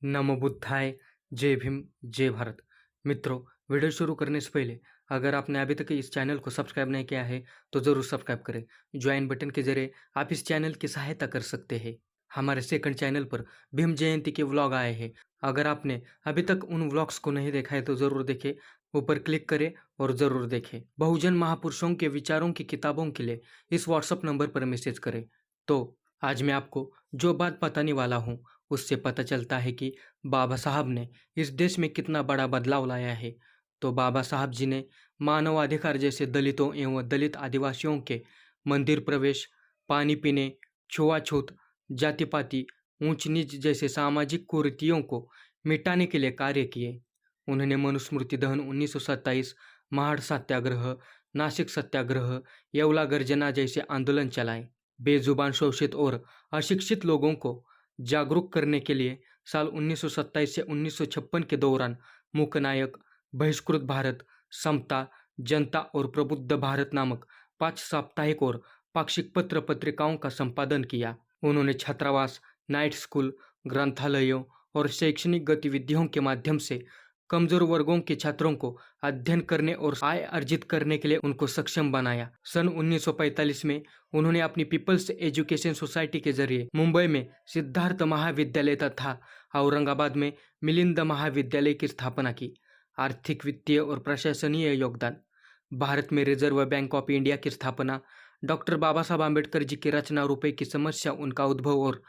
नमो बुद्धाय, जय भीम, जय भारत। मित्रों, वीडियो शुरू करने से पहले अगर आपने अभी तक इस चैनल को सब्सक्राइब नहीं किया है तो ज़रूर सब्सक्राइब करें। ज्वाइन बटन के जरिए आप इस चैनल की सहायता कर सकते हैं। हमारे सेकंड चैनल पर भीम जयंती के व्लॉग आए हैं। अगर आपने अभी तक उन व्लॉग्स को नहीं देखा है तो ज़रूर देखें। ऊपर क्लिक करें और ज़रूर देखें। बहुजन महापुरुषों के विचारों की किताबों के लिए इस व्हाट्सएप नंबर पर मैसेज करें। तो आज मैं आपको जो बात बताने वाला हूँ उससे पता चलता है कि बाबा साहब ने इस देश में कितना बड़ा बदलाव लाया है। तो बाबा साहब जी ने मानवाधिकार जैसे दलितों एवं दलित आदिवासियों के मंदिर प्रवेश, पानी पीने, छुआछूत, जाति पाति, ऊंच नीच जैसे सामाजिक कुरीतियों को मिटाने के लिए कार्य किए। उन्होंने मनुस्मृति दहन 1927, महाड़ सत्याग्रह, नासिक सत्याग्रह, येवला गर्जना जैसे आंदोलन चलाए। बेजुबान, शोषित और अशिक्षित लोगों को जागरूक करने के लिए साल 1927 से 1956 के दौरान मूकनायक, बहिष्कृत भारत, समता, जनता और प्रबुद्ध भारत नामक 5 साप्ताहिक और पाक्षिक पत्र पत्रिकाओं का संपादन किया। उन्होंने छात्रावास, नाइट स्कूल, ग्रंथालयों और शैक्षणिक गतिविधियों के माध्यम से कमजोर वर्गों के छात्रों को अध्ययन करने और आय अर्जित करने के लिए उनको सक्षम बनाया। सन 1945 में उन्होंने अपनी पीपल्स एजुकेशन सोसाइटी के जरिए मुंबई में सिद्धार्थ महाविद्यालय तथा औरंगाबाद में मिलिंद महाविद्यालय की स्थापना की। आर्थिक, वित्तीय और प्रशासनीय योगदान। भारत में रिजर्व बैंक ऑफ इंडिया की स्थापना, डॉक्टर बाबा साहब आम्बेडकर जी की रचना, रुपए की समस्या, उनका उद्भव और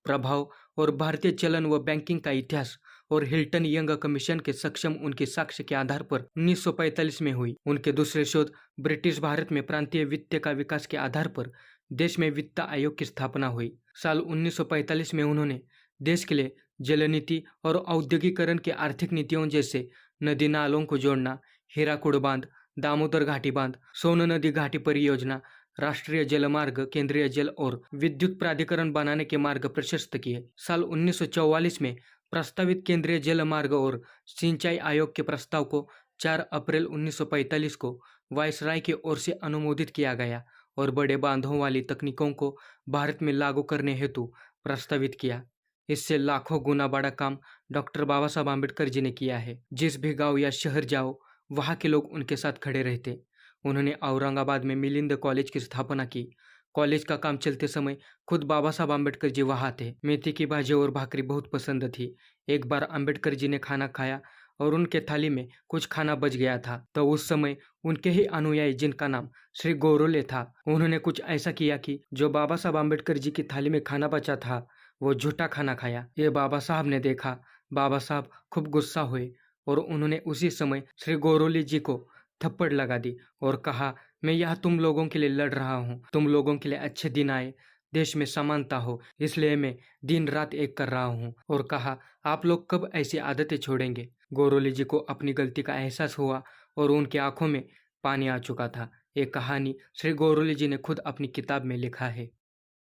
प्रभाव, और भारतीय चलन व बैंकिंग का इतिहास, और हिल्टन यंग कमीशन के सक्षम उनके साक्ष्य के आधार पर 1945 में हुई। उनके दूसरे शोध ब्रिटिश भारत में प्रांतीय वित्त का विकास के आधार पर देश में वित्त आयोग की स्थापना हुई। साल 1945 में उन्होंने देश के लिए जल नीति और औद्योगिकरण के आर्थिक नीतियों जैसे नदी नालों को जोड़ना, हीराकुड बांध, दामोदर घाटी बांध, सोन नदी घाटी परियोजना, राष्ट्रीय जल मार्ग, केंद्रीय जल और विद्युत प्राधिकरण बनाने के मार्ग प्रशस्त किए। साल 1944 में प्रस्तावित केंद्रीय जल मार्ग और सिंचाई आयोग के प्रस्ताव को 4 अप्रैल 1945 को वायसराय की ओर से अनुमोदित किया गया और बड़े बांधों वाली तकनीकों को भारत में लागू करने हेतु प्रस्तावित किया। इससे लाखों गुना बड़ा काम डॉक्टर बाबा साहब आम्बेडकर जी ने किया है। जिस भी गांव या शहर जाओ, वहां के लोग उनके साथ खड़े रहते। उन्होंने औरंगाबाद में मिलिंद कॉलेज की स्थापना की। कॉलेज का काम चलते समय खुद बाबा साहब आम्बेडकर जी वहां थे। मेथी की भाजी और भाकरी बहुत पसंद थी। एक बार आम्बेडकर जी ने खाना खाया और उनके थाली में कुछ खाना बच गया था। तो उस समय उनके ही अनुयायी, जिनका नाम श्री गोरोले था, उन्होंने कुछ ऐसा किया कि जो बाबा साहब आम्बेडकर जी की थाली में खाना बचा था वो झूठा खाना खाया। ये बाबा साहब ने देखा। बाबा साहब खूब गुस्सा हुए और उन्होंने उसी समय श्री गोरोले जी को थप्पड़ लगा दी और कहा, मैं यहाँ तुम लोगों के लिए लड़ रहा हूँ। तुम लोगों के लिए अच्छे दिन आए, देश में समानता हो, इसलिए मैं दिन रात एक कर रहा हूँ। और कहा, आप लोग कब ऐसी आदतें छोड़ेंगे। गोरोले जी को अपनी गलती का एहसास हुआ और उनकी आंखों में पानी आ चुका था। ये कहानी श्री गोरोले जी ने खुद अपनी किताब में लिखा है।